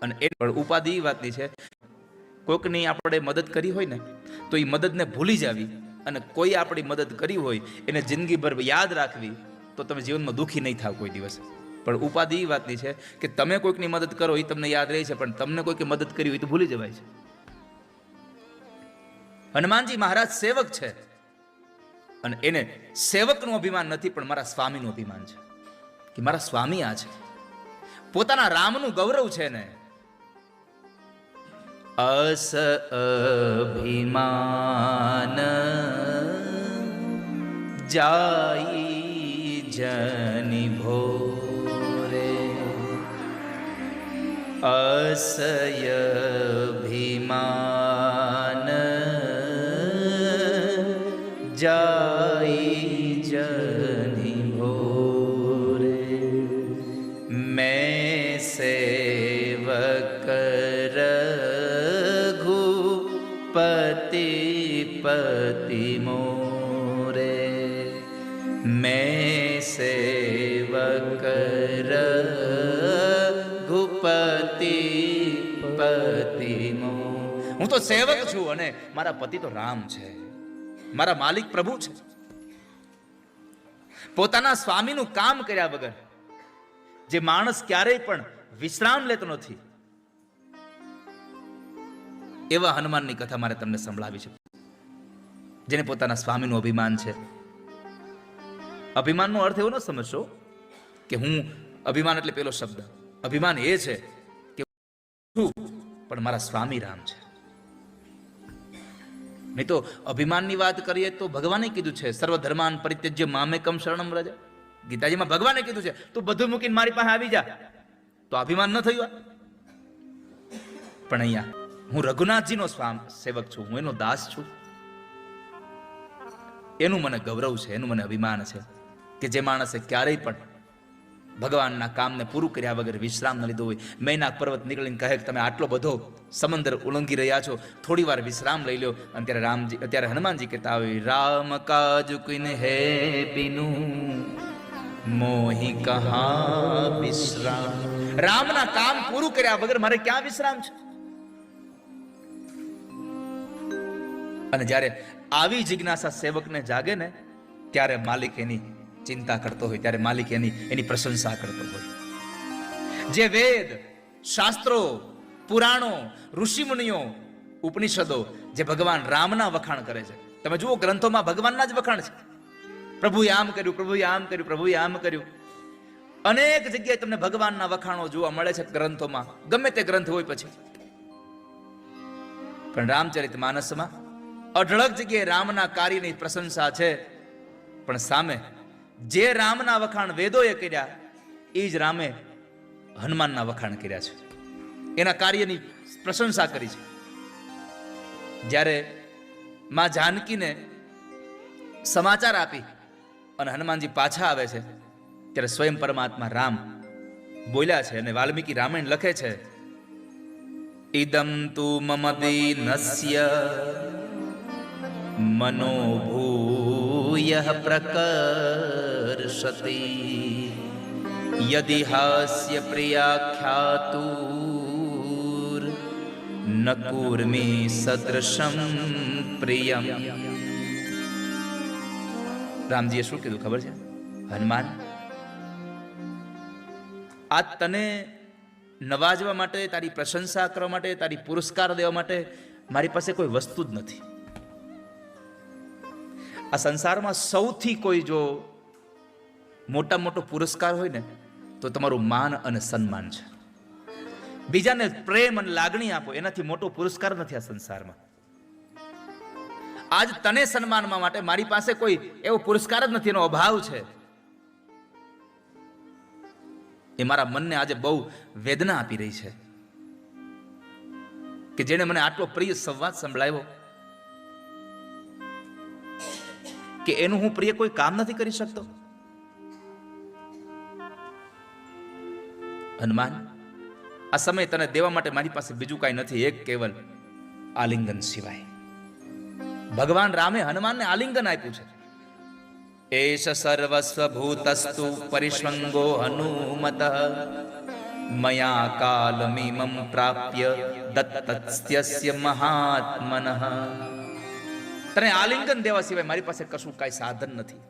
અને એ પણ ઉપાધિ એ વાતની છે, કોઈકની આપણે મદદ કરી હોય ને તો એ મદદને ભૂલી જાવી અને કોઈ આપણી મદદ કરી હોય એને જિંદગીભર યાદ રાખવી, તો તમે જીવનમાં દુઃખી નહીં થાવ કોઈ દિવસ. પણ ઉપાધિ એ વાતની છે કે તમે કોઈકની મદદ કરો એ તમને યાદ રહે છે, પણ તમને કોઈકે મદદ કરી હોય તો ભૂલી જવાય છે. હનુમાનજી મહારાજ સેવક છે અને એને સેવકનું અભિમાન નથી, પણ મારા સ્વામીનું અભિમાન છે કે મારા સ્વામી આ છે. પોતાના રામનું ગૌરવ છે ને. અસ અભિમાન જાઈ જની ભોરે, અસય અભિમાન જાઈ જની ભોરે, મેં સેવક રઘુપતિ પતિ મોરે, મેં સેવક રઘુપતિ પતિ મોરે. હું તો સેવક છું અને મારા પતિ તો રામ છે, મારા માલિક પ્રભુ છે. પોતાના સ્વામીનું કામ કર્યા વગર જે માણસ ક્યારેય પણ વિશ્રામ લેતો નથી, એવા હનુમાનની કથા મારે તમને સંભળાવી છે, જેને પોતાના સ્વામીનું અભિમાન છે. અભિમાનનો અર્થ એવો ન સમજશો કે હું અભિમાન એટલે પેલો શબ્દ. અભિમાન એ છે કે પણ મારા સ્વામી રામ છે. નહીં તો અભિમાનની વાત કરીએ તો ભગવાને કીધું છે, સર્વધર્માન પરિત્યજ્ય મામેકમ શરણમ વ્રજ. ગીતાજીમાં ભગવાને કીધું છે તું બધું મૂકીને મારી પાસે આવી જા. તો અભિમાન ન થયું? પણ અહીંયા હું રઘુનાથજીનો સેવક છું, હું એનો દાસ છું, એનું મને ગૌરવ છે, એનું મને અભિમાન છે કે જે માણસે ક્યારેય પણ ભગવાનના કામને પૂરું કર્યા વગર વિશ્રામ ન લીધો હોય. મૈનાક પર્વત નીકળીને કહે કે તમે આટલો બધો સમંદર ઉલ્લંઘી રહ્યા છો, થોડી વાર વિશ્રામ લઈ લો. અને ત્યારે હનુમાનજી કહેતા હોય, રામ કાજ કુન હે બિનુ મોહી કહા વિશ્રામ. રામના કામ પૂરું કર્યા વગર મારે ક્યાં વિશ્રામ છે? અને જ્યારે આવી જિજ્ઞાસા સેવકને જાગે ને, ત્યારે માલિક એની ચિંતા કરતો હોય, ત્યારે માલિક એની પ્રશંસા કરતો હોય. જે વેદ શાસ્ત્રો પુરાણો ઋષિમુનિઓ ઉપનિષદો જે ભગવાન રામના વખાણ કરે છે, તમે જુઓ ગ્રંથોમાં ભગવાનના જ વખાણ છે. પ્રભુએ આમ કર્યું, પ્રભુએ આમ કર્યું, પ્રભુએ આમ કર્યું. અનેક જગ્યાએ તમને ભગવાનના વખાણો જોવા મળે છે ગ્રંથોમાં, ગમે તે ગ્રંથ હોય પછી. પણ રામચરિત માનસમાં અઢળક જગ્યાએ રામના કાર્યની પ્રશંસા છે, પણ સામે જે રામના વખાણ વેદોએ કર્યા એ જ રામે હનુમાનના વખાણ કર્યા છે, એના કાર્યની પ્રશંસા કરી છે. જ્યારે માં જાનકીને સમાચાર આપી અને હનુમાનજી પાછા આવે છે, ત્યારે સ્વયં પરમાત્મા રામ બોલ્યા છે. અને વાલ્મીકી રામાયણ લખે છે, ઇદમ તુ મમ દીનસ્ય મનોભૂય પ્રકર્ષતિ યદિ હાસ્ય પ્રિયાખ્યાતુર ન કુર્મી સદૃશમ પ્રિયમ. રામજીએ શું કીધું ખબર છે? હનુમાન, આ તને નવાજવા માટે, તારી પ્રશંસા કરવા માટે, તારી પુરસ્કાર દેવા માટે મારી પાસે કોઈ વસ્તુ જ નથી. આ સંસારમાં સૌથી કોઈ જો મોટા મોટો પુરસ્કાર હોય ને તો તમારું માન અને સન્માન છે. બીજાને પ્રેમ અને લાગણી આપો, એનાથી મોટો પુરસ્કાર નથી આ સંસારમાં. આજ તને સન્માનવા માટે મારી પાસે કોઈ એવો પુરસ્કાર જ નથી, એનો અભાવ છે. એ મારા મનને આજે બહુ વેદના આપી રહી છે કે જેને મને આટલો પ્રિય સંવાદ સંભળાવ્યો કે એનું હું પ્રિય કોઈ કામ નથી કરી શકતો. હનુમાન, આ સમય તને દેવા માટે મારી પાસે બીજું કાંઈ નથી, એક કેવલ આલિંગન સિવાય. ભગવાન રામે હનુમાનને આલિંગન આપ્યું છે. એષ સર્વસ્વ ભૂતસ્તુ પરિષ્વંગો હનુમત મયા કાલમિમં પ્રાપ્ય દત્તસ્ય મહાત્મનઃ. તને આલિંગન દેવા સિવાય મારી પાસે કશું કાંઈ સાધન નથી.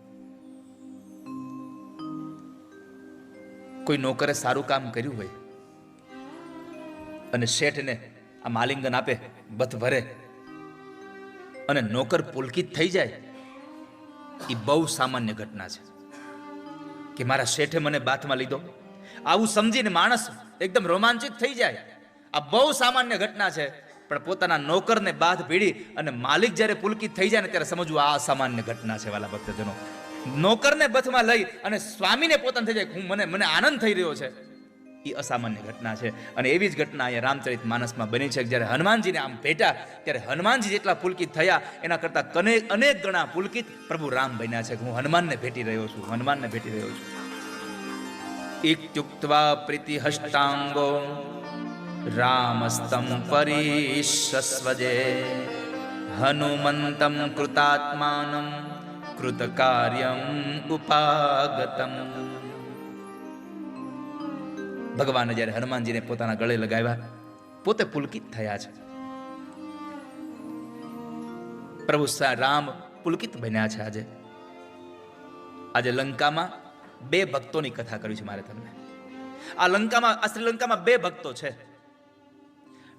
કોઈ નોકરે સારું કામ કર્યું હોય અને શેઠને આમ આલિંગન આપે, બથ ભરે, અને નોકર પુલકિત થઈ જાય, એ બહુ સામાન્ય ઘટના છે કે મારા શેઠે મને બાથમાં લીધો. આવું સમજીને માણસ એકદમ રોમાંચિત થઈ જાય. આ બહુ સામાન્ય ઘટના છે. પણ પોતાના નોકરને બાથ ભીડી અને માલિક જ્યારે પુલકિત થઈ જાય ને ત્યારે સમજવું આ અસામાન્ય ઘટના છે. વાલા ભક્તજનો, નોકરને બથમાં લઈ અને સ્વામીને પોતાને થઈ જાય મને આનંદ થઈ રહ્યો છે, એ અસામાન્ય ઘટના છે. અને એવી જ ઘટના અહીંયા રામચરિત માનસમાં બની છે. જ્યારે હનુમાનજીને આમ ભેટા ત્યારે હનુમાનજી જેટલા પુલકિત થયા એના કરતા અનેક ગણા પુલકિત પ્રભુ રામ બન્યા છે. હું હનુમાનને ભેટી રહ્યો છું, હનુમાનને ભેટી રહ્યો છું. ઇત્યુક્ત્વા પ્રીતિહષ્ટાંગો રામસ્તં પરિશસ્વજે હનુમંતં કૃતાત્માનં કૃતકાર્યં ઉપાગતમ. ભગવાને જ્યારે હનુમાનજીને પોતાના ગળે લગાવ્યા, પોતે પુલકિત થયા છે. પ્રભુ રામ પુલકિત બન્યા છે. આજે લંકામાં 2 ભક્તોની કથા કરી છે મારે તમને. આ શ્રીલંકામાં 2 ભક્તો છે.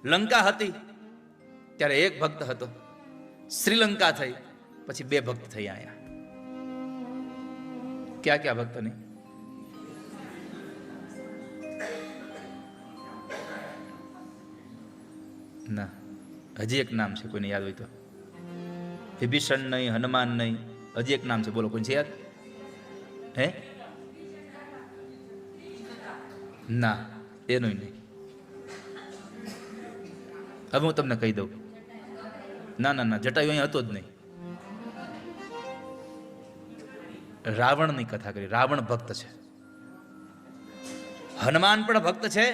લંકા હતી ત્યારે 1 ભક્ત હતો, શ્રીલંકા થઈ પછી 2 ભક્ત થઈ. અહીંયા ક્યાં ભક્ત નહીં? ના, હજી એક નામ છે, કોઈને યાદ હોય તો. વિભીષણ નહીં, હનુમાન નહીં, હજી એક નામ છે, બોલો, કોઈ છે યાદ? હે? ના, એનું નહીં. હવે હું તમને કહી દઉં. ના, જટાયુ અહીં હતો જ નહીં. રાવણની કથા કરી. રાવણ ભક્ત છે, હનુમાન પણ ભક્ત છે,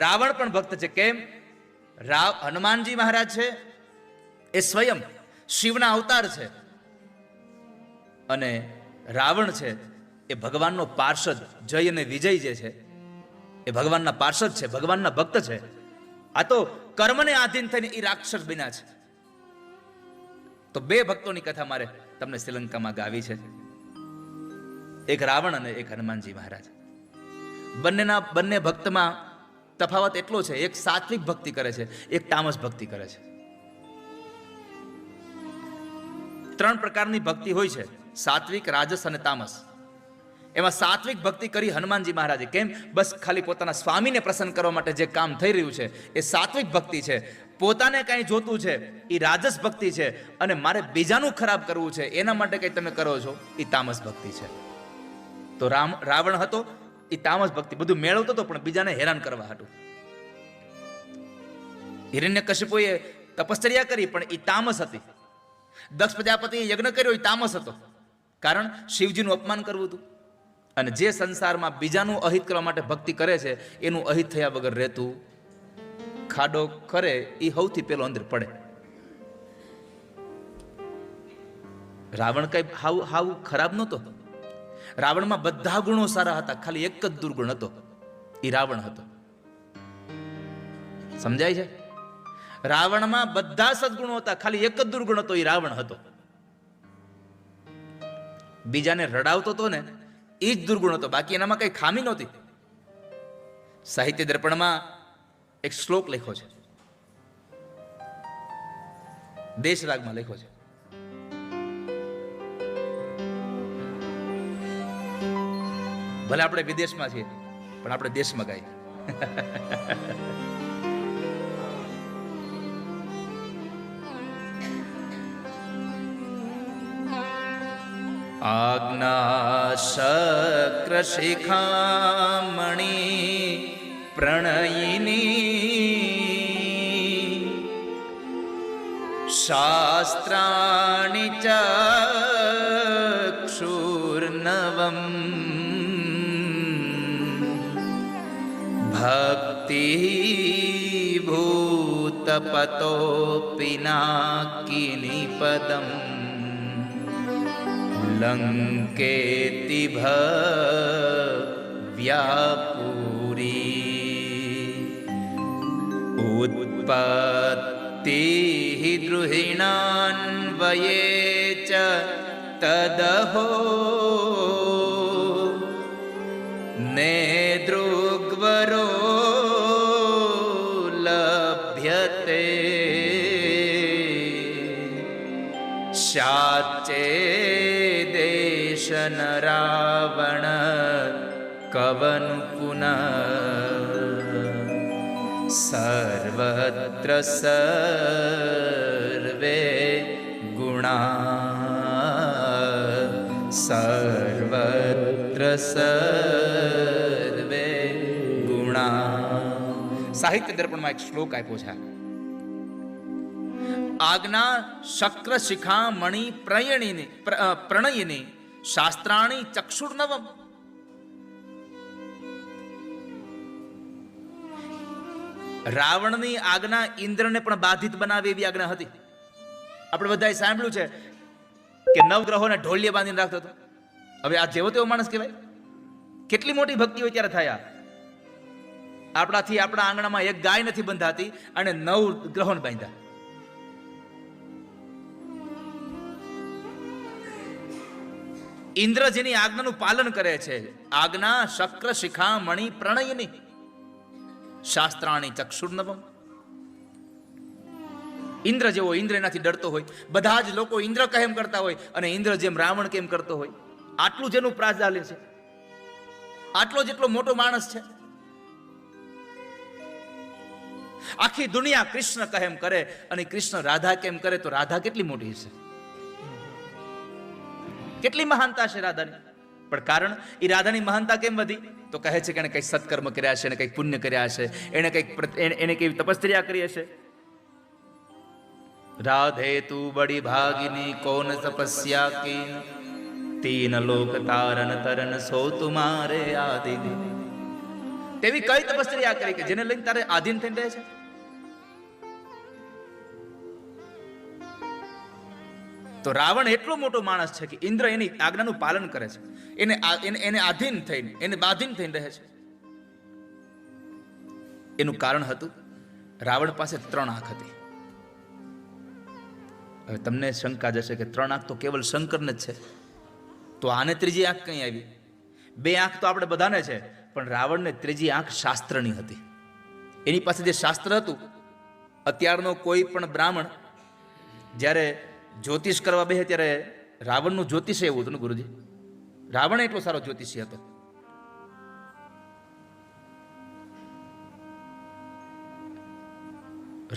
રાવણ પણ ભક્ત છે. કેમ? હનુમાનજી મહારાજ છે એ સ્વયં શિવના અવતાર છે, અને રાવણ છે એ ભગવાનનો પાર્ષદ. જય અને વિજય જે છે એ ભગવાનના પાર્ષદ છે, ભગવાનના ભક્ત છે. આ તો કર્મને આધીન થઈને એ રાક્ષસ બન્યા છે. તો 2 ભક્તોની કથા મારે તમને શ્રીલંકામાં ગાવી છે. એક રાવણ અને એક હનુમાનજી મહારાજ. બંને ભક્તમાં તફાવત એટલો છે, એક સાત્વિક ભક્તિ કરે છે, એક તામસ ભક્તિ કરે છે. 3 પ્રકારની ભક્તિ હોય છે, સાત્વિક, રાજસ અને તામસ. એમાં સાત્વિક ભક્તિ કરી હનુમાનજી મહારાજે. કેમ? બસ ખાલી પોતાના સ્વામીને પ્રસન્ન કરવા માટે જે કામ થઈ રહ્યું છે એ સાત્વિક ભક્તિ છે. પોતાને કંઈ જોતું છે એ રાજસ ભક્તિ છે, અને મારે બીજાનું ખરાબ કરવું છે એના માટે કંઈ તમે કરો છો એ તામસ ભક્તિ છે. તો રાવણ હતો એ તામસ ભક્તિ, બધું મેળવતો હતો પણ બીજાને હેરાન કરવા હતું. હિરણ્યકશિપુએ તપશ્ચર્યા કરી પણ એ તામસ હતી. દક્ષ પ્રજાપતિએ યજ્ઞ કર્યો એ તામસ હતો, કારણ શિવજીનું અપમાન કરવું હતું. અને જે સંસારમાં બીજાનું અહિત કરવા માટે ભક્તિ કરે છે એનું અહિત થયા વગર રહેતું. ખાડો કરે એ સૌથી પેલો અંદર પડે. રાવણ કઈ હાવ ખરાબ નહોતો. રાવણમાં બધા ગુણો સારા હતા, ખાલી એક જ દુર્ગુણ હતો, એ રાવણ હતો. સમજાય છે? રાવણમાં બધા સદગુણો હતા, ખાલી એક જ દુર્ગુણ હતો, એ રાવણ હતો. બીજાને રડાવતો હતો ને એ જ દુર્ગુણ હતો, બાકી એનામાં કઈ ખામી નહોતી. સાહિત્ય દર્પણમાં એક શ્લોક લખ્યો છે, દેશ રાગમાં લખ્યો છે. ભલે આપણે વિદેશમાં છીએ પણ આપણે દેશમાં ગાય. આજ્ઞાશક્ર શિખામણી પ્રણયિની શાસ્ત્રાણિ ચક્ષુર્નવમ ભક્તિ ભૂતપતો પિનાકિની પદમ લંકેતિ ભવ્યાપુરી. उत्पत्तिः द्रुहिणान्वये च तदहो नेदृग्वरो लभ्यते शाच्चेदेशन रावण कवन पुनः सर्वत्र सर्वे गुणा सर्वत्र सर्वे ગુણા. સાહિત્ય દર્પણમાં એક શ્લોક આપ્યો છે. આજ્ઞા શક્ર શિખા મણિ પ્રણયિની શાસ્ત્રાણી ચક્ષુર્નવમ. રાવણની આજ્ઞા ઇન્દ્રને પણ બાધિત બનાવે એવી આજ્ઞા હતી. આપણે બધાએ સાંભળ્યું છે કે નવગ્રહોને ઢોલિયા બાંધીને રાખતો હતો. હવે આ જેવો તેવો માણસ કહેવાય? કેટલી મોટી ભક્તિ હોય ત્યારે થયા. આપણાથી આપણા આંગણામાં એક ગાય નથી બંધાતી અને 9 ગ્રહોને બાંધ્યા. ઇન્દ્ર જેની આજ્ઞાનું પાલન કરે છે, આજ્ઞા શક્ર શિખા મણિ પ્રણયિની શાસ્ત્રાણી ચક્ષુર્નવમ. ઇન્દ્ર જેવો ઇન્દ્ર એનાથી ડરતો હોય, બધા જ લોકો ઇન્દ્ર કેમ કરતા હોય અને ઇન્દ્ર જેમ રાવણ કેમ કરતો હોય. આટલું જેનું પ્રાધાન્ય છે, આટલો જેટલો મોટો માણસ છે. આખી દુનિયા કૃષ્ણ કેમ કરે અને કૃષ્ણ રાધા કેમ કરે, તો રાધા કેટલી મોટી છે, કેટલી મહાનતા છે રાધાની. પણ કારણ એ રાધાની મહાનતા કેમ વધી? તો કહે છે કે એને કઈ સત્કર્મ કર્યા છે, એને કઈ પુણ્ય કર્યા છે, એને કેવી તપસ્યા કરી હશે. રાધે તું બડી ભાગિની કોન તપસ્યા કી, તીન લોક તારન તરન સો તુમારે આદિન. તેવી કઈ તપસ્યા કરી કે જેને લઈને તારે આધીન થઈને રહે છે? તો રાવણ એટલો મોટો માણસ છે કે ઇન્દ્ર એની આજ્ઞાનું પાલન કરે છે, એને આધીન થઈને, એને બાધીન થઈને રહે છે. એનું કારણ હતું રાવણ પાસે 3 આંખ હતી. હવે તમને શંકા જશે કે 3 આંખ તો કેવલ શંકરને જ છે, તો આને ત્રીજી આંખ કઈ આવી? 2 આંખ તો આપણે બધાને છે, પણ રાવણને ત્રીજી આંખ શાસ્ત્રની હતી. એની પાસે જે શાસ્ત્ર હતું, અત્યારનો કોઈ પણ બ્રાહ્મણ જ્યારે જ્યોતિષ કરવા બેસે ત્યારે રાવણનું જ્યોતિષ એવું હતું ને ગુરુજી. રાવણ એટલો સારો જ્યોતિષી હતો.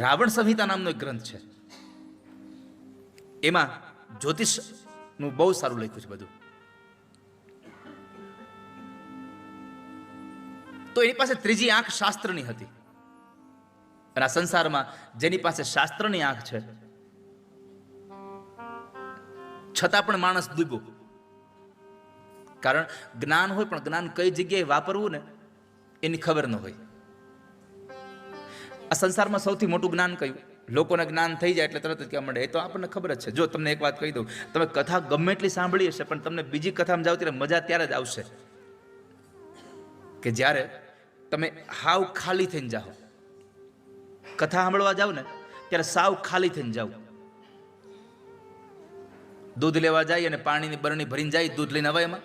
રાવણ સંહિતા નામનો એક ગ્રંથ છે, એમાં જ્યોતિષ નું બહુ સારું લખ્યું છે બધું. તો એની પાસે ત્રીજી આંખ શાસ્ત્રની હતી. અને આ સંસારમાં જેની પાસે શાસ્ત્રની આંખ છે, છતાં પણ માણસ ડૂબ્યો. કારણ જ્ઞાન હોય પણ જ્ઞાન કઈ જગ્યાએ વાપરવું ને એની ખબર ન હોય. આ સંસારમાં સૌથી મોટું જ્ઞાન કયું? લોકોને જ્ઞાન થઈ જાય એટલે તરત જ કહેવા માંડે, એ તો આપણને ખબર જ છે. જો તમને એક વાત કહી દઉં, તમે કથા ગમે એટલી સાંભળી હશે, પણ તમને બીજી કથામાં જાવ ત્યારે મજા ત્યારે જ આવશે કે જ્યારે તમે હાવ ખાલી થઈને જાઓ. કથા સાંભળવા જાવ ને ત્યારે સાવ ખાલી થઈને જાઓ. દૂધ લેવા જાય અને પાણીની બરણી ભરીને જાય, દૂધ લઈને આવે. એમાં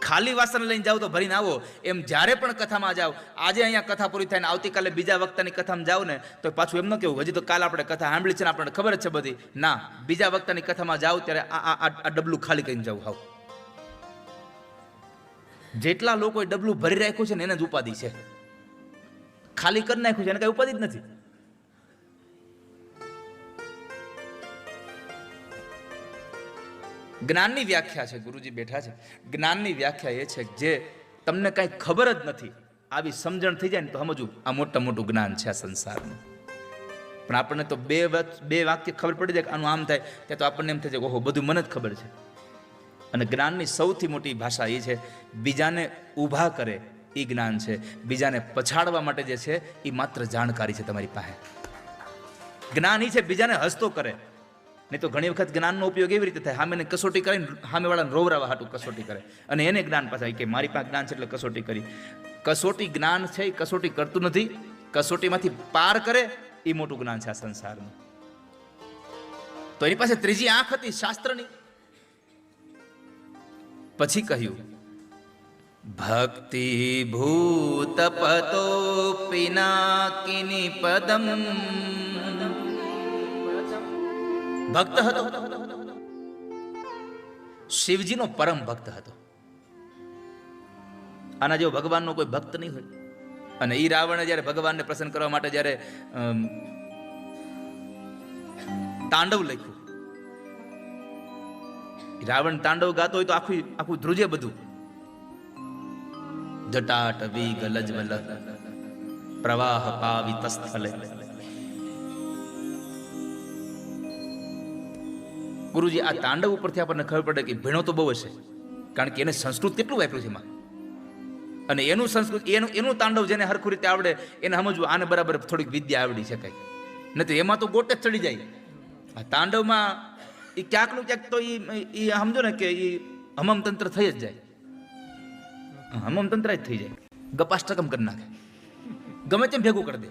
ખાલી વાસણ લઈને જાવ તો ભરીને આવો. એમ જ્યારે પણ કથામાં જાઓ, આજે અહીંયા કથા પૂરી થાય ને આવતીકાલે બીજા વક્તાની કથામાં જાવ ને તો પાછું એમ ન કેવું હજી તો કાલ આપણે કથા સાંભળી છે ને આપણને ખબર જ છે બધી. ના, બીજા વક્તાની કથામાં જાઓ ત્યારે આ ડબલું ખાલી કરીને જાવ. હાવ જેટલા લોકોએ ડબલું ભરી રાખ્યું છે ને એને જ ઉપાધિ છે. ખાલી કરી નાખ્યું છે એને કઈ ઉપાધિ જ નથી. જ્ઞાનની વ્યાખ્યા છે, ગુરુજી બેઠા છે, જ્ઞાનની વ્યાખ્યા એ છે જે તમને કઈ ખબર જ નથી આવી સમજણ થઈ જાય ને તો સમજવું આ મોટું જ્ઞાન છે આ સંસારનું. પણ આપણને તો બે વાક્ય ખબર પડી જાય કે આનું આમ થાય ત્યાં તો આપણને એમ થાય છે ઓહો બધું મને જ ખબર છે. અને જ્ઞાનની સૌથી મોટી ભાષા એ છે બીજાને ઊભા કરે એ જ્ઞાન છે, બીજાને પછાડવા માટે જે છે એ માત્ર જાણકારી છે તમારી પાસે. જ્ઞાન એ છે બીજાને હસતો કરે. નહીં તો ઘણી વખત જ્ઞાનનો ઉપયોગ એવી રીતે થાય, સામેને કસોટી કરીને સામેવાળાને રોવરાવા હાટું કસોટી કરે અને એને જ્ઞાન પાછા કે મારી પાસે જ્ઞાન છે એટલે કસોટી કરી. કસોટી જ્ઞાન છે એ કસોટી કરતું નથી, કસોટીમાંથી પાર કરે એ મોટું જ્ઞાન છે આ સંસારનું. તો એની પાસે ત્રીજી આંખ હતી શાસ્ત્રની. પછી કહ્યું ભક્તિ ભૂત પતો પિનાકિની પદમ. ભક્ત હતો, શિવજીનો પરમ ભક્ત હતો. આના જેવો ભગવાનનો કોઈ ભક્ત નહીં હોય. અને ઈ રાવણે જ્યારે ભગવાનને પ્રસન્ન કરવા માટે જ્યારે તાંડવ લખ્યું, રાવણ તાંડવ ગાતો હોય તો આખું ધ્રુજે બધું. જટાટવી ગલજ્વલ પ્રવાહ પાવિત સ્થલે. ગુરુજી, આ તાંડવ ઉપરથી આપણને ખબર પડે કે ભીણો તો બહુ હશે, કારણ કે એને સંસ્કૃત કેટલું વાપર્યું છે એમાં. અને એનું સંસ્કૃત એનું તાંડવ જેને હરખું રીતે આવડે એને સમજવું આને બરાબર થોડીક વિદ્યા આવડી શકાય. નથી એમાં તો ગોટે જ ચડી જાય. આ તાંડવમાં એ ક્યાંકનું ક્યાંક તો એ સમજો ને કે એ હમમ તંત્ર થઈ જ જાય. હમમ તંત્ર જ થઈ જાય, ગપાષ્ટકમ કરી નાખે, ગમે તેમ ભેગું કરી દે.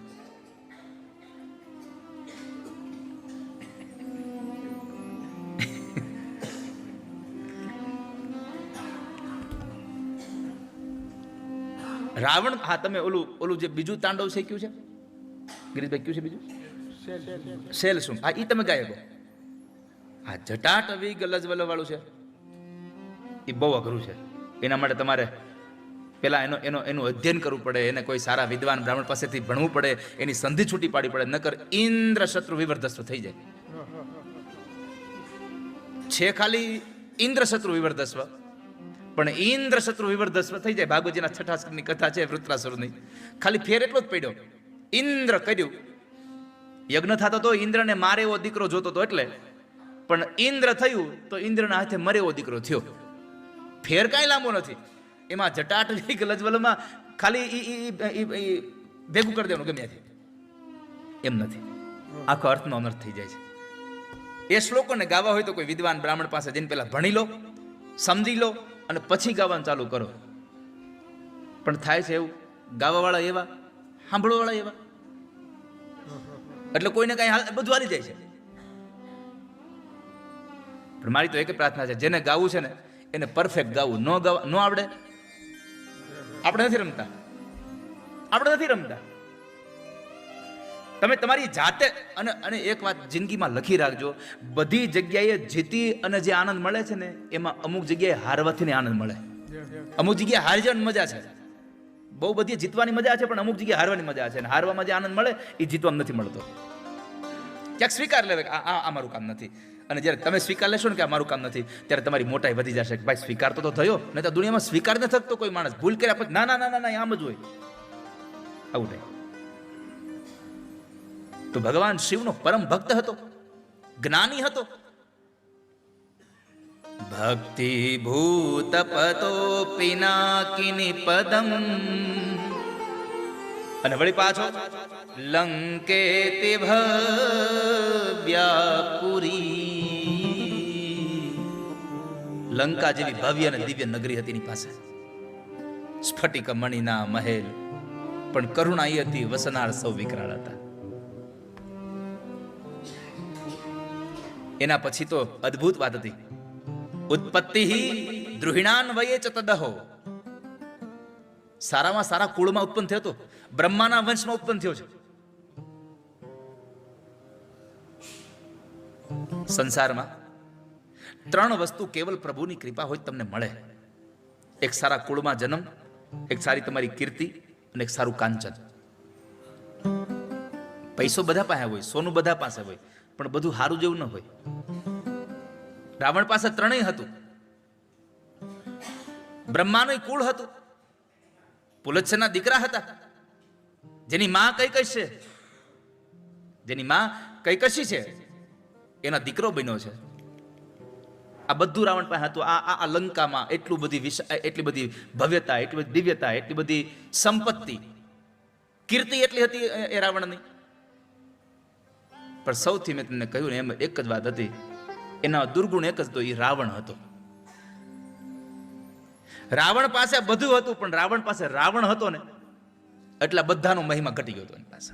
રાવણ, હા તમે ઓલું જે બીજું તાંડવ શીખ્યું છે ગિરીશભાઈ, કયું છે બીજું? શેલ શું? હા, ઈ તમે ગાયકો. આ જટાટવી ગલજવલ વાળું છે એ બહુ અઘરું છે. એના માટે તમારે પેલા એનું અધ્યયન કરવું પડે, એને કોઈ સારા વિદ્વાન બ્રાહ્મણ પાસેથી ભણવું પડે, એની સંધિ છૂટી પાડી પડે, નકર ઇન્દ્ર શત્રુ વિવર્ધસ્વ થઈ જાય. છે ખાલી ઇન્દ્ર શત્રુ વિવર્ધસ્વ, પણ ઇન્દ્ર શત્રુ વિવર્ધસ્વ થઈ જાય. ભાગવતજીના છઠ્ઠા સ્કંદની કથા છે વૃત્રાસુરની. ખાલી ફેર એટલો જ પડ્યો, ઇન્દ્ર કર્યું, યજ્ઞ થતો તો ઇન્દ્રને મારે એવો દીકરો જોતો હતો એટલે, પણ ઇન્દ્ર થયું તો ઇન્દ્રના હાથે મરે એવો દીકરો થયો. ફેર કાંઈ લાંબો નથી એમાં. જટાટવી ગલજવલમાં ખાલી ભેગું કરી દેવાનું ગમે ત્યાંથી, એમ નથી. આખો અર્થનો અનર્થ થઈ જાય છે. એ શ્લોકોને ગાવા હોય તો કોઈ વિદ્વાન બ્રાહ્મણ પાસે જઈને પહેલા ભણી લો, સમજી લો, અને પછી ગાવાનું ચાલુ કરો. પણ થાય છે એવું, ગાવાવાળા એવા, સાંભળવાવાળા એવા, એટલે કોઈને કઈ બધું હાલી જાય છે. પણ મારી તો એક પ્રાર્થના છે, જેને ગાવું છે ને એને પરફેક્ટ ગાવું. ન આવડે, આપણે નથી રમતા. તમે તમારી જાતે, અને એક વાત જિંદગીમાં લખી રાખજો, બધી જગ્યાએ જીતી અને જે આનંદ મળે છે ને એમાં અમુક જગ્યાએ હારવાથી આનંદ મળે. અમુક જગ્યાએ હારી જવાની મજા છે, બહુ બધી જીતવાની મજા છે, પણ અમુક જગ્યાએ હારવાની મજા છે. અને હારવામાં જે આનંદ મળે એ જીતવામાં નથી મળતો. ક્યાંક સ્વીકાર લેવે કે આ મારું કામ નથી. અને જ્યારે તમે સ્વીકાર લેશો ને કે આ મારું કામ નથી, ત્યારે તમારી મોટાઈ વધી જશે કે ભાઈ સ્વીકાર તો થયો. નહીં તો દુનિયામાં સ્વીકાર ન થતો કોઈ માણસ. ભૂલ કર્યા પછી ના આમ જ હોય, આવું થાય. તો ભગવાન શિવનો પરમ ભક્ત હતો, જ્ઞાની હતો. ભક્તિ ભૂત પતો પિનાકિની પદમ. અને વળી પાછો લંકેતિ ભવ્યાપુરી. લંકા જેવી ભવ્ય અને દિવ્ય નગરી હતી એની પાસે. સ્ફટિક મણિના મહેલ, પણ કરુણા એ હતી, વસનાર સૌ વિકરાળ હતા. એના પછી તો અદ્ભુત વાત હતી. ઉત્પત્તિ દ્રુહિણાન વયે ચ તદહો. સારામાં સારા કુળમાં ઉત્પન્ન થયો હતો, બ્રહ્માના વંશમાં ઉત્પન્ન થયો છે. સંસારમાં 3 વસ્તુ કેવલ પ્રભુની કૃપા હોય તમને મળે. એક સારા કુળમાં જન્મ, એક સારી તમારી કીર્તિ, અને એક સારું કાંચન. પૈસો બધા પાસે હોય, સોનું બધા પાસે હોય, પણ બધું સારું જેવું ન હોય. રાવણ પાસે 3 હતું. બ્રહ્માનું કુળ હતું, પુલત્સના દીકરા હતા, જેની માં કૈકસી છે, એના દીકરો બન્યો છે. આ બધું રાવણ પાસે હતું. આ લંકામાં એટલી બધી ભવ્યતા, એટલી બધી દિવ્યતા, એટલી બધી સંપત્તિ, કીર્તિ એટલી હતી એ રાવણની. પણ સૌથી મેં તમને કહ્યું ને એમ એક જ વાત હતી, એના દુર્ગુણ એક જ તો, એ રાવણ હતો. રાવણ પાસે બધું હતું, પણ રાવણ પાસે રાવણ હતો ને એટલે બધાનો મહિમા ઘટી ગયો હતો એની પાસે.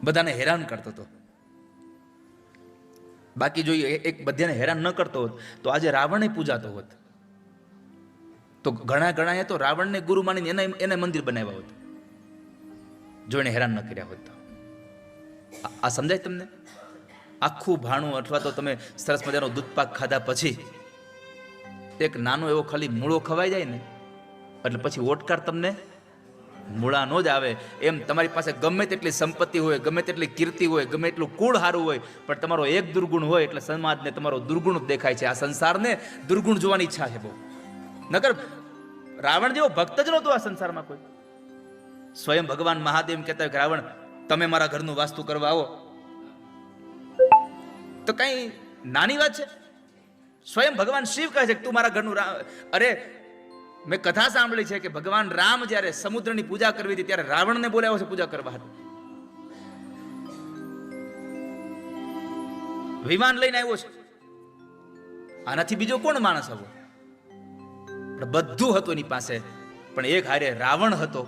બધાને હેરાન કરતો હતો. બાકી જો એક બધાને હેરાન ન કરતો હોત તો આજે રાવણ પૂજાતો હોત. તો ઘણા તો રાવણને ગુરુ માનીને એને મંદિર બનાવ્યા હોત, જો એને હેરાન ન કર્યા હોત. આ સમજાય તમને? આખું ભાણું અથવા તો તમે સરસ મજાનો દૂધપાક ખાધા પછી એક નાનો એવો ખાલી મૂળો ખવાઈ જાય ને એટલે પછી ઓટકાર તમને મૂળા નો જ આવે. એમ તમારી પાસે ગમે તેટલી સંપત્તિ હોય, ગમે તેટલી કીર્તિ હોય, ગમે એટલું કુળ સારું હોય, પણ તમારો એક દુર્ગુણ હોય એટલે સમાજને તમારો દુર્ગુણ દેખાય છે. આ સંસારને દુર્ગુણ જોવાની ઈચ્છા છે બહુ. નકર રાવણ જેવો ભક્ત જ નહોતો આ સંસારમાં કોઈ. સ્વયં ભગવાન મહાદેવ કહેતા હોય કે રાવણ તમે મારા ઘરનું વાસ્તુ કરવા આવો, તો કઈ નાની વાત છે? સ્વયં ભગવાન શિવ કહે છે કે તું મારા ઘરનું. અરે મેં કથા સાંભળી છે કે ભગવાન રામ જ્યારે સમુદ્રની પૂજા કરવી હતી ત્યારે રાવણને બોલાવ્યો છે પૂજા કરવા. વિમાન લઈને આવ્યો છે. આનાથી બીજો કોણ માણસ આવો? બધું હતું એની પાસે, પણ એક હારે રાવણ હતો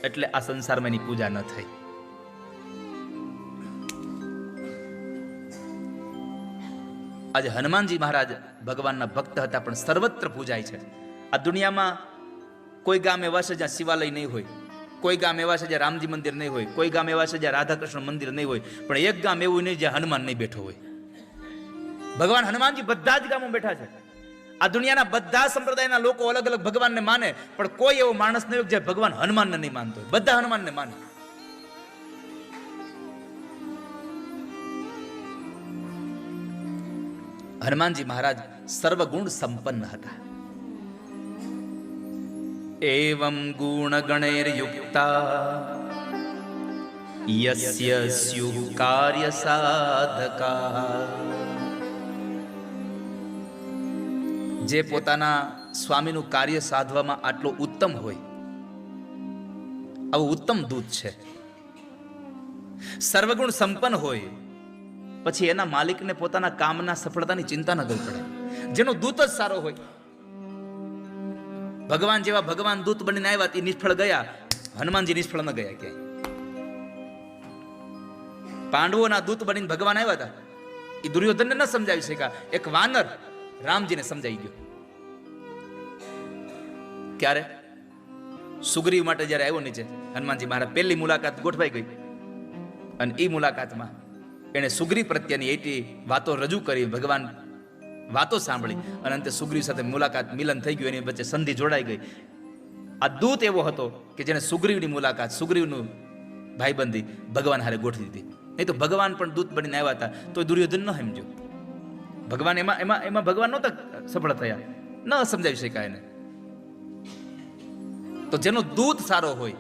એટલે આ સંસારમાં એની પૂજા ન થઈ. આજે હનુમાનજી મહારાજ ભગવાનના ભક્ત હતા, પણ સર્વત્ર પૂજાય છે. આ દુનિયામાં કોઈ ગામ એવા છે જ્યાં શિવાલય નહીં હોય, કોઈ ગામ એવા છે જ્યાં રામજી મંદિર નહીં હોય, કોઈ ગામ એવા છે જ્યાં રાધાકૃષ્ણ મંદિર નહીં હોય, પણ એક ગામ એવું નહીં જ્યાં હનુમાન નહીં બેઠો હોય. ભગવાન હનુમાનજી બધા જ ગામો બેઠા છે. આ દુનિયાના બધા સંપ્રદાયના લોકો અલગ અલગ ભગવાનને માને, પણ કોઈ એવો માણસ નહીં જે ભગવાન હનુમાનને નહીં માનતો. બધા હનુમાનને માને. હનુમાનજી મહારાજ સર્વગુણ સંપન્ન હતા. એવં ગુણ ગણેર યુક્તા યસ્ય સ્યુઃ કાર્ય સાધકા. જે પોતાના સ્વામીનું કાર્ય સાધવામાં આટલો ઉત્તમ હોય, આવું ઉત્તમ દૂત છે. સર્વગુણ સંપન્ન હોય, પછી એના માલિકને પોતાના કામના સફળતાની ચિંતા ન કરવી પડે. જેનો દૂત જ સારો હોય. ભગવાન જેવા ભગવાન દૂત બનીને આવ્યા તે નિષ્ફળ ગયા, હનુમાનજી નિષ્ફળ ન ગયા ક્યાંય. પાંડવોના દૂત બનીને ભગવાન આવ્યા હતા, એ દુર્યોધનને ન સમજાવી શક્યા. એક વાનર રામજીને સમજાઈ ગયો. ક્યારે? સુગ્રીવ માટે જયારે આવ્યો નીચે હનુમાનજી મહારાજ, પહેલી મુલાકાત ગોઠવાઈ ગઈ અને એ મુલાકાતમાં એને સુગ્રીવ પ્રત્યેની એટી વાતો રજૂ કરી. ભગવાન વાતો સાંભળી અને અંતે સુગ્રીવ સાથે મુલાકાત મિલન થઈ ગયું, એની વચ્ચે સંધિ જોડાઈ ગઈ. આ દૂત એવો હતો કે જેને સુગ્રીવની મુલાકાત, સુગ્રીવનું ભાઈબંધી ભગવાન હારે ગોઠવી દીધી. નહીં તો ભગવાન પણ દૂત બનીને આવ્યા હતા તો દુર્યોધન ન સમજો. ભગવાન એમાં ભગવાન નહોતા સફળ થયા, ન સમજાવી શકાય એને. તો જેનો દૂત સારો હોય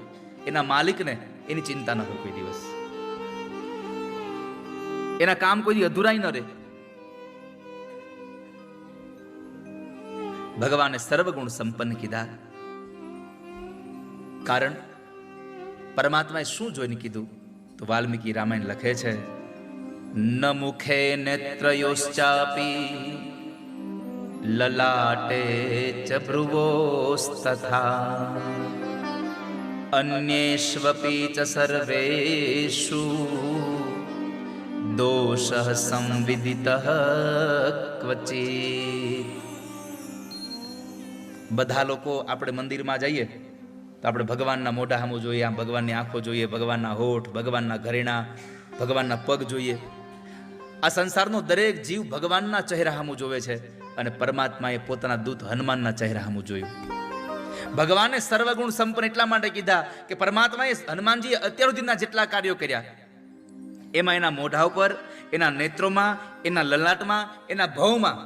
એના માલિકને એની ચિંતા ન હોય કોઈ દિવસ. એના કામ કોઈ અધૂરાય ન રહે. ભગવાને સર્વગુણ સંપન્ન કીધા. કારણ પરમાત્માએ શું જોઈને કીધું? તો વાલ્મીકી રામાયણ લખે છે, ન મુખે નેત્રયોશ્ચાપી લલાટે ચ ભ્રુવોસ્તથા અન્યેષ્વપી ચ સર્વેષુ દોષ સંવિદિતઃ ક્વચિત. બધા લોકો આપણે મંદિરમાં જઈએ તો આપણે ભગવાનના મોઢા સામું જોઈએ, આમ ભગવાનની આંખો જોઈએ, ભગવાનના હોઠ, ભગવાનના ઘરેણા, ભગવાનના પગ જોઈએ. આ સંસારનો દરેક જીવ ભગવાનના ચહેરા સામું જોવે છે અને પરમાત્માએ પોતાના દૂત હનુમાનના ચહેરા સામું જોયું. ભગવાને સર્વગુણ સંપન્ન એટલા માટે કીધા કે પરમાત્માએ હનુમાનજીએ અત્યાર સુધીના જેટલા કાર્યો કર્યા એમાં એના મોઢા ઉપર, એના નેત્રોમાં, એના લલાટમાં, એના ભવમાં,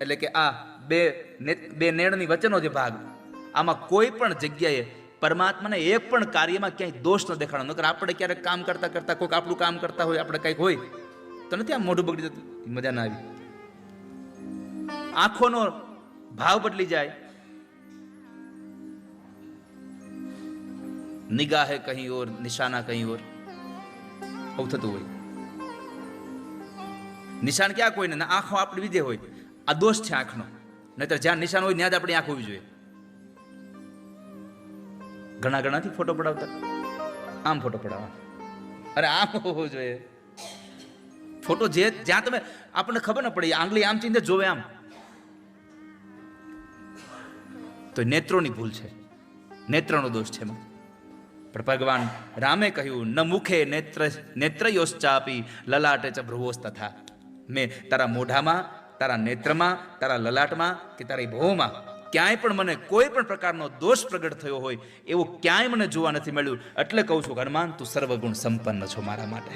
એટલે કે આ બે નેણની વચ્ચેનો જે ભાગ, આમાં કોઈ પણ જગ્યાએ પરમાત્માને એક પણ કાર્યમાં ક્યાંય દોષ ન દેખાડો. નકર આપણે ક્યારેક કામ કરતા કરતા કોઈક આપણું કામ કરતા હોય, આપણે કંઈક હોય તો નથી આમ મોઢું બગડી જતું, મજા ના આવી. આંખોનો ભાવ બદલી જાય, નિગાહે કहीं ઓર, નિશાના કहीं ઓર, આવું થતું હોય. નિશાન ક્યાં કોઈને ના, આંખો આપણી વિધે હોય, આ દોષ છે આંખનો. નહીતર જ્યાં નિશાન હોય ત્યાં જ આપણી આંખ હોવી જોઈએ. ઘણા ઘણાથી ફોટો પડાવતા, આમ ફોટો પડાવવા, અરે આમ હોવો જોઈએ ફોટો. જે જ્યાં તમે આપણને ખબર ન પડે, આંગળી આમ ચીંધે જોવે આમ, તો નેત્રોની ભૂલ છે, નેત્રનો દોષ છે. પણ ભગવાન રામે કહ્યું, ન મુખે નેત્રયોશ્ચાપી લલાટે ચ ભ્રુવોસ્ તથા. મેં તારા મોઢામાં, તારા નેત્રમાં, તારા લલાટમાં કે તારી ભોમાં ક્યાંય પણ મને કોઈ પણ પ્રકારનો દોષ પ્રગટ થયો હોય એવું ક્યાંય મને જોવા નથી મળ્યું. એટલે કહું છું હનુમાન, તું સર્વગુણ સંપન્ન છો મારા માટે.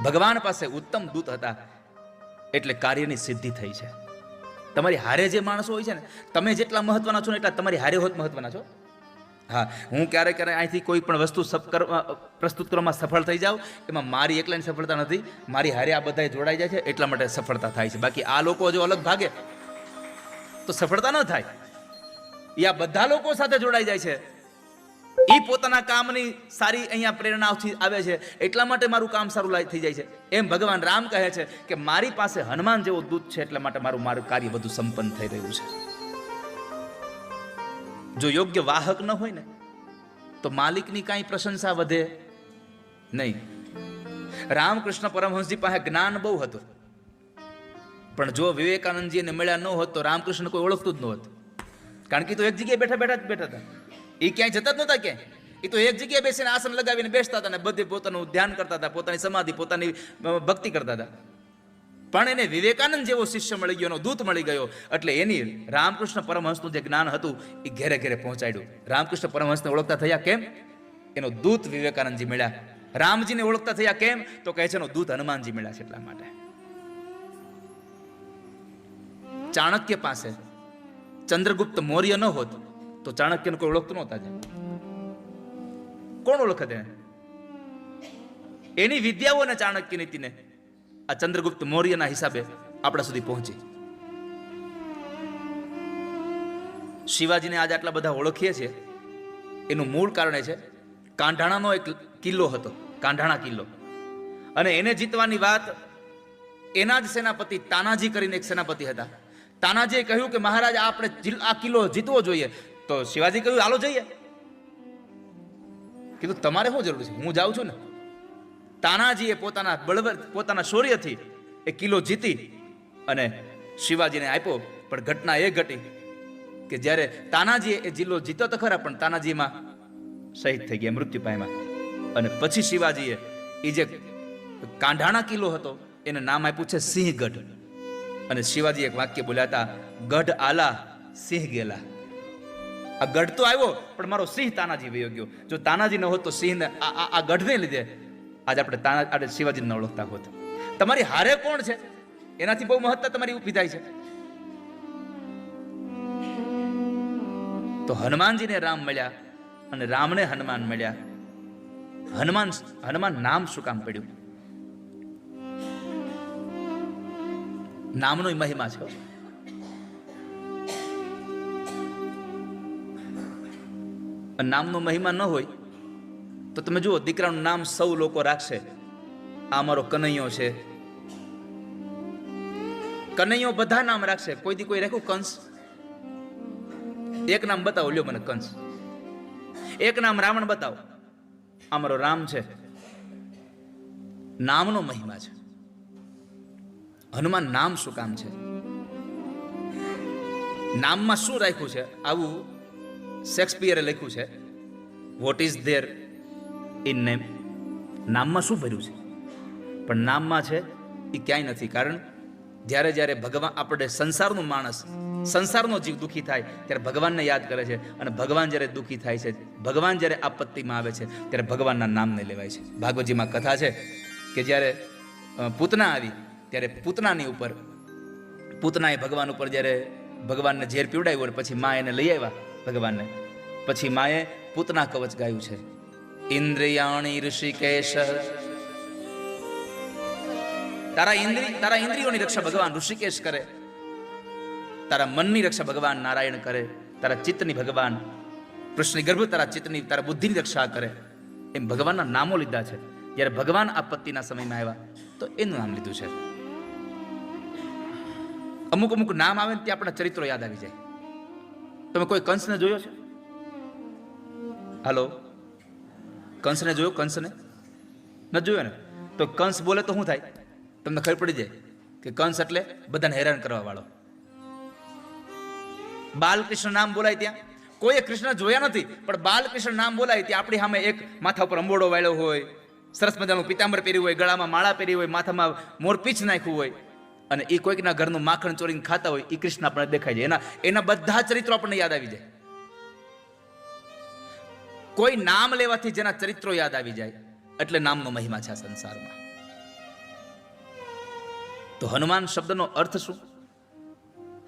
ભગવાન પાસે ઉત્તમ દૂત હતા એટલે કાર્યની સિદ્ધિ થઈ છે. તમારી હારે જે માણસો હોય છે ને, તમે જેટલા મહત્વના છો ને એટલા તમારી હારે હોત મહત્વના છો. હા, હું ક્યારેક અહીંથી કોઈ પણ વસ્તુ પ્રસ્તુત કરવામાં સફળ થઈ જાઉં, એમાં મારી એકલાની સફળતા નથી, મારી હારે આ બધા જોડાઈ જાય છે એટલા માટે સફળતા થાય છે. બાકી આ લોકો જો અલગ ભાગે તો સફળતા ન થાય. એ આ બધા લોકો સાથે જોડાઈ જાય છે, એ પોતાના કામની સારી અહીંયા પ્રેરણાથી આવે છે એટલા માટે મારું કામ સારું થઈ જાય છે. એમ ભગવાન રામ કહે છે કે મારી પાસે હનુમાન જેવો દૂત છે એટલા માટે મારું કાર્ય બધું સંપન્ન થઈ રહ્યું છે. જો યોગ્ય વાહક ન હોય ને તો માલિકની કાંઈ પ્રશંસા વધે નહીં. રામકૃષ્ણ પરમહંસજી પાસે જ્ઞાન બહુ હતું, પણ જો વિવેકાનંદજીને મળ્યા ન હોત તો રામકૃષ્ણ કોઈ ઓળખતું જ ન હોત. કારણ કે તો એક જગ્યાએ બેઠા હતા, એ ક્યાંય જતા જ નહોતા ક્યાંય. એ તો એક જગ્યાએ બેસીને આસન લગાવીને બેસતા હતા ને બધે પોતાનું ધ્યાન કરતા હતા, પોતાની સમાધિ, પોતાની ભક્તિ કરતા હતા. પણ એને વિવેકાનંદ જેવો શિષ્ય મળી ગયો, દૂત મળી ગયો, એટલે એની રામકૃષ્ણ પરમહંસનું જે જ્ઞાન હતું એ ઘેરે ઘેરે પહોંચાડ્યું. રામકૃષ્ણ પરમહંસને ઓળખતા થયા કેમ? એનો દૂત વિવેકાનંદજી મળ્યા. રામજીને ઓળખતા થયા કેમ? તો કહે છે એનો દૂત હનુમાનજી મળ્યા છે એટલા માટે. ચાણક્ય પાસે ચંદ્રગુપ્ત મૌર્ય ન હોત તો ચાણક્યને કોઈ ઓળખતું નહોતા. કોણ ઓળખત? એની વિદ્યાઓ અને ચાણક્ય નીતિને આ ચંદ્રગુપ્ત મૌર્યના હિસાબે આપણા સુધી પહોંચી. શિવાજીને આજે આટલા બધા ઓળખીએ છીએ એનું મૂળ કારણ એ છે, કાંઢાણાનો એક કિલ્લો હતો, કાંઢાણા કિલ્લો, અને એને જીતવાની વાત એના જ સેનાપતિ તાનાજી કરીને એક સેનાપતિ હતા. તાનાજીએ કહ્યું કે મહારાજ આપણે આ કિલ્લો જીતવો જોઈએ. તો શિવાજી કહ્યું હાલો જઈએ. કીધું તમારે શું જરૂર છે, હું જાઉં છું ને. તાનાજીએ પોતાના શૌર્યથી એ કિલ્લો જીતી અને શિવાજીને આપ્યો. પણ ઘટના એ ઘટી કે જ્યારે તાનાજીએ એ જિલ્લો જીતો તો ખરા, પણ તાનાજીમાં શહીદ થઈ ગયા, મૃત્યુ પામ્યા. અને પછી શિવાજીએ એ જે કાંઢાણા કિલ્લો હતો એને નામ આપ્યું છે સિંહગઢ. અને શિવાજી એક વાક્ય બોલ્યા હતા, ગઢ આલા સિંહ ગેલા. આ ગઢ તો આવ્યો પણ મારો સિંહ તાનાજી વયો ગયો. જો તાનાજી ન હોત તો સિંહને આ ગઢને લીધે આજે આપણે શિવાજીને ન ઓળખતા હોત. તમારી હારે કોણ છે એનાથી બહુ મહત્તા તમારી ઊભી થાય છે. તો હનુમાનજીને રામ મળ્યા અને રામને હનુમાન મળ્યા. હનુમાન નામ શું કામ પડ્યું? નામનો મહિમા છે. નામનો મહિમા ન હોય તો તમે જુઓ, દીકરાનું નામ સૌ લોકો રાખશે. આ મારો કનૈયો છે, કનૈયો બધા નામ રાખશે. કોઈ દી કોઈ રાખ્યું કંસ? એક નામ બતાવો, લ્યો મને કંસ. એક નામ રાવણ બતાવો. આ મારો રામ છે. નામનો મહિમા છે. હનુમાન નામ શું કામ છે? નામમાં શું રાખ્યું છે? આવું શેક્સપિયરે લખ્યું છે, what is there in name. નામમાં શું ભર્યું છે? પણ નામમાં છે એ ક્યાંય નથી. કારણ જ્યારે જ્યારે ભગવાન, આપણે સંસારનો માણસ, સંસારનો જીવ દુઃખી થાય ત્યારે ભગવાનને યાદ કરે છે, અને ભગવાન જ્યારે દુઃખી થાય છે, ભગવાન જ્યારે આપત્તિમાં આવે છે ત્યારે ભગવાનના નામને લેવાય છે. ભાગવતજીમાં કથા છે કે જ્યારે પૂતના આવી ત્યારે પૂતનાની ઉપર, પૂતનાએ ભગવાન ઉપર જ્યારે ભગવાનને ઝેર પીવડાવ્યું પછી મા એને લઈ આવ્યા ભગવાનને, પછી માએ પૂતના કવચ ગાયું છે, ઇન્દ્રિયાણી ઋષિકેશ. તારા ઇન્દ્રિયોની રક્ષા ભગવાન ઋષિકેશ કરે, તારા મનની રક્ષા ભગવાન નારાયણ કરે, તારા ચિત્તની ભગવાન કૃષ્ણ ગર્ભ, તારા ચિત્તની, તારા બુદ્ધિની રક્ષા કરે. એમ ભગવાનના નામો લીધા છે. જ્યારે ભગવાન આપત્તિના સમયમાં આવ્યા તો એનું નામ લીધું છે. અમુક અમુક નામ આવે ને ત્યાં આપણા ચરિત્રો યાદ આવી જાય. તમે કોઈ કંસને જોયો છે? હાલો, કંસને જોયો? કંસને ન જોયો ને? તો કંસ બોલે તો શું થાય? તમને ખબર પડી જાય કે કંસ એટલે બધાને હેરાન કરવા વાળો. બાલકૃષ્ણ નામ બોલાય ત્યાં, કોઈએ કૃષ્ણ જોયા નથી, પણ બાલકૃષ્ણ નામ બોલાય ત્યાં આપણી સામે એક માથા ઉપર અંબોડો વાળ્યો હોય, સરસ મજાનું પિતાંબર પહેર્યું હોય, ગળામાં માળા પહેરી હોય, માથામાં મોરપીંછ નાખ્યું હોય, અને એ કોઈકના ઘરનું માખણ ચોરીને ખાતા હોય, એ કૃષ્ણ આપણને દેખાય જાય. એના બધા ચરિત્રો આપણને યાદ આવી જાય. કોઈ નામ લેવાથી જેના ચરિત્રો યાદ આવી જાય એટલે નામનો મહિમા છે આ સંસારમાં. તો હનુમાન શબ્દનો અર્થ શું?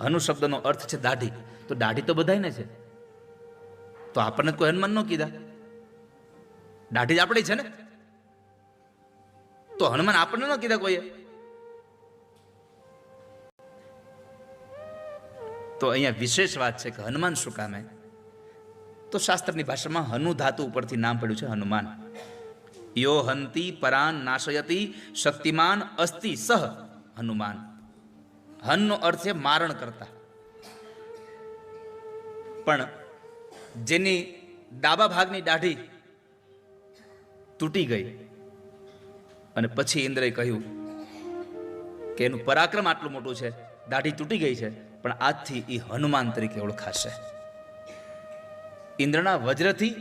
હનુ શબ્દનો અર્થ છે દાઢી. તો દાઢી તો બધાયને છે, તો આપણને કોઈ હનુમાન ન કીધા? દાઢી જ આપણી છે ને, તો હનુમાન આપણને ન કીધા કોઈએ? તો અહીંયા વિશેષ વાત છે કે હનુમાન શું કામે? તો શાસ્ત્રની ભાષામાં હનુ ધાતુ ઉપરથી નામ પડ્યું છે હનુમાન. યો હંતિ પરાન નાશયતિ શક્તિમાન અસ્તિ સહ હનુમાન. હનનો અર્થ છે મારણ કરતા. પણ જેની ડાબા ભાગની દાઢી તૂટી ગઈ અને પછી ઇન્દ્રએ કહ્યું કે એનું પરાક્રમ આટલું મોટું છે, દાઢી તૂટી ગઈ છે, પણ આજથી એ હનુમાન તરીકે ઓળખાશે. ઇન્દ્રના વજ્રથી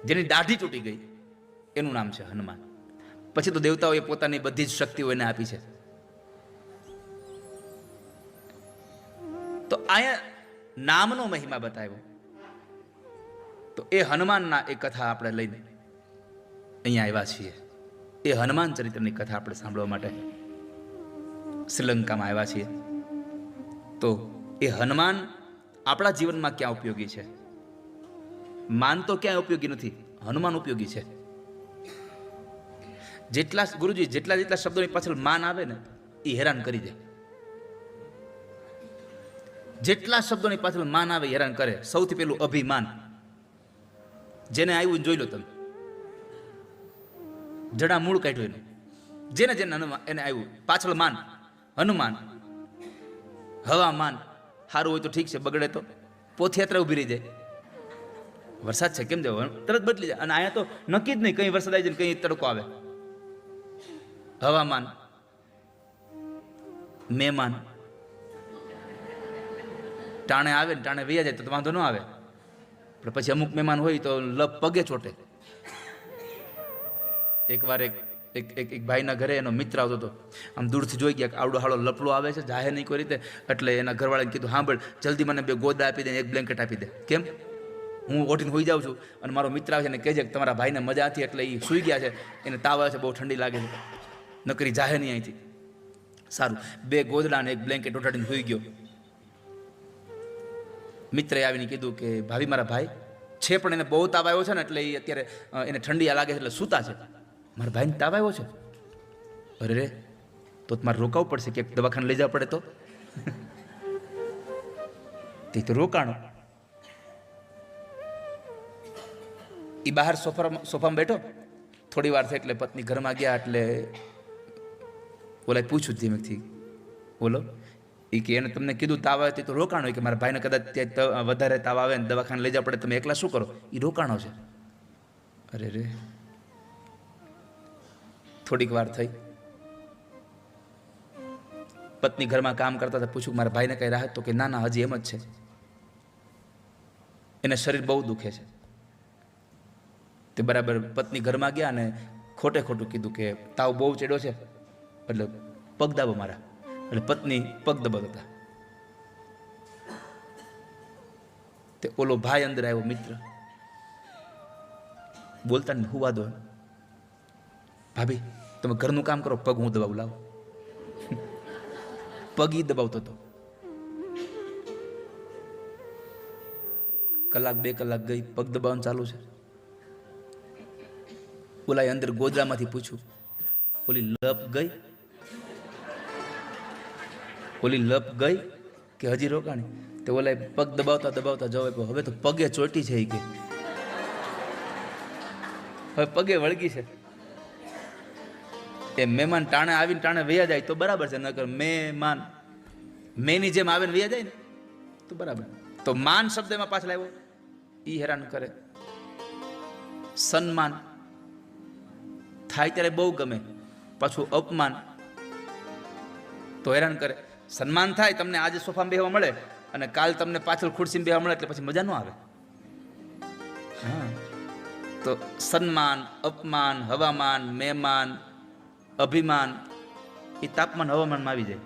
જેની દાઢી તૂટી ગઈ એનું નામ છે હનુમાન. પછી તો દેવતાઓએ પોતાની બધી જ શક્તિઓ એને આપી છે. તો અહીંયા નામનો મહિમા બતાવ્યો. તો એ હનુમાનના એ કથા આપણે લઈને અહીંયા આવ્યા છીએ. એ હનુમાન ચરિત્રની કથા આપણે સાંભળવા માટે શ્રીલંકામાં આવ્યા છીએ. તો એ હનુમાન આપણા જીવનમાં ક્યાં ઉપયોગી છે? માન તો ક્યાંય ઉપયોગી નથી, હનુમાન ઉપયોગી છે. જેટલા ગુરુજી જેટલા શબ્દોની પાછળ માન આવે ને એ હેરાન કરી દે. જેટલા શબ્દોની પાછળ માન આવે હેરાન કરે. સૌથી પહેલું અભિમાન. જેને આવ્યું જોઈ લો તમે, જડા મૂળ કાઢ્યું એનું, જેને એને આવ્યું પાછળ માન. હનુમાન હવામાન સારું હોય તો ઠીક છે, બગડે તો પોથયાત્રા ઉભી રહી જાય. વરસાદ છે કેમ જાય તરત બદલી જાય. અને અહીંયા તો નક્કી જ નહીં, કઈ વરસાદ આવી જાય કઈ તડકો આવે. હવામાન, મહેમાન ટાણે આવે ને ટાણે વૈયા જાય તો વાંધો ન આવે, પણ પછી અમુક મહેમાન હોય તો લપ પગે ચોટે. એકવાર એક ભાઈના ઘરે એનો મિત્ર આવતો હતો. આમ દૂરથી જોઈ ગયા કે આવડો હાડો લપડો આવે છે, જાહેર નહીં કોઈ રીતે. એટલે એના ઘરવાળાને કીધું, હા બળ જલ્દી મને 2 ગોદા આપી દે, 1 બ્લેન્કેટ આપી દે. કેમ? હું ઓઠીને હોઈ જાઉં છું અને મારો મિત્ર આવે છે ને કહેજે કે તમારા ભાઈને મજા હતી એટલે એ સૂઈ ગયા છે, એને તાવ આવે છે, બહુ ઠંડી લાગે છે, નકરી જાહે નહીં અહીંથી. સારું, 2 ગોદડા અને 1 બ્લેન્કેટ ઓઢાડીને સૂઈ ગયો. મિત્રએ આવીને કીધું કે ભાભી મારા ભાઈ છે પણ એને બહુ તાવ આવ્યો છે ને એટલે એ અત્યારે એને ઠંડી લાગે છે એટલે સૂતા છે. મારા ભાઈને તાવ આવ્યો છે? અરે રે, તો તમારે રોકાવું પડશે, કે દવાખાને લઈ જવા પડે તો. તે તો રોકાણો. એ બહાર સોફામાં બેઠો. થોડી વાર થઈ એટલે પત્ની ઘરમાં ગયા એટલે ઓલા પૂછ્યું ધીમેથી, બોલો. એ કે એને તમને કીધું તાવ આવે તો રોકાણો. કે મારા ભાઈને કદાચ ત્યાં વધારે તાવ આવે ને દવાખાને લઈ જવા પડે, તમે એકલા શું કરો? એ રોકાણો છે. અરે રે. થોડીક વાર થઈ, પત્ની ઘરમાં કામ કરતા હતા, પૂછ્યું મારા ભાઈને કઈ રાહત? તો કે ના ના, હજી એમ જ છે, એને શરીર બહુ દુખે છે. તે બરાબર પત્ની ઘરમાં ગયા અને ખોટે ખોટું કીધું કે તાવ બહુ ચડ્યો છે એટલે પગ દાબો મારા. એટલે પત્ની પગ દબાવતા. તે ઓલો ભાઈ અંદર આવ્યો, મિત્ર, બોલતા ને હુવા દો. ભાભી તમે ઘરનું કામ કરો, પગ હું દબાવું, લાવો. પગ ઈ દબાવતો હતો. કલાક 2 કલાક ગઈ, પગ દબાવવાનું ચાલુ છે. ઓલા અંદર ગોદડામાંથી પૂછ્યું, ઓલી લપ ગઈ? ઓલી લપ ગઈ કે હજી રોકાણી? તે ઓલા પગ દબાવતા દબાવતા જવાય, હવે તો પગે ચોટી છે. કે હવે પગે વળગી છે. એ મહેમાન ટાણે આવીને ટાણે વયા જાય તો બરાબર છે, નકર મહેમાન મેની જેમ આવે ને વયા જાય ને તો બરાબર. તો માન શબ્દ એમાં પાછળ આવ્યો, ઈ હેરાન કરે. સન્માન થાય ત્યારે બહુ ગમે, પાછું અપમાન તો હેરાન કરે. સન્માન થાય, તમને આજે સોફામાં બેહવા મળે અને કાલ તમને પાછળ ખુરશીમાં બેહવા મળે એટલે પછી મજા ન આવે. હા, તો સન્માન, અપમાન, હવામાન, મહેમાન, અભિમાન એ તાપમાન હવામાનમાં આવી જાય.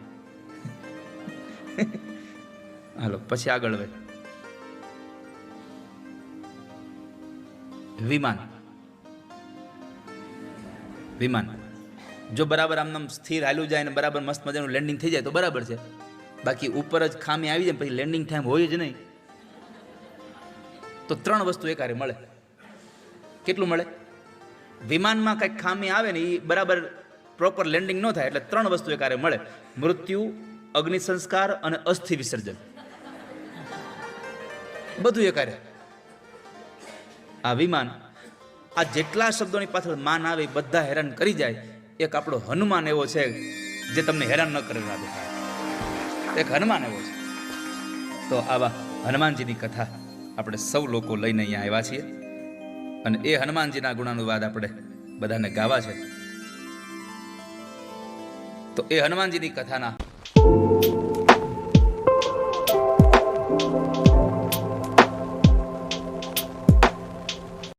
હાલો પછી આગળ હવે વિમાન. વિમાન જો બરાબર આમ સ્થિર હાલ્યું જાય ને બરાબર મસ્ત મજાનું લેન્ડિંગ થઈ જાય તો બરાબર છે, બાકી ઉપર જ ખામી આવી જાય પછી લેન્ડિંગ ટાઈમ હોય જ નહીં. તો 3 વસ્તુ એકારે મળે. કેટલું મળે? વિમાનમાં કંઈક ખામી આવે ને એ બરાબર પ્રોપર લેન્ડિંગ ન થાય એટલે 3 વસ્તુ એકારે મળે: મૃત્યુ, અગ્નિ સંસ્કાર અને અસ્થિ વિસર્જન. બધું એકારે. આ વિમાન, આ જેટલા શબ્દોની પાછળ માન આવે બધા હેરાન કરી જાય. એક આપણો હનુમાન એવો છે જે તમને હેરાન ન કરે. એક હનુમાન એવો છે. તો આવા હનુમાનજીની કથા આપણે સૌ લોકો લઈને અહીંયા આવ્યા છીએ અને એ હનુમાનજીના ગુણાનુવાદ આપણે બધાને ગાવા છે. તો એ હનુમાનજીની કથાના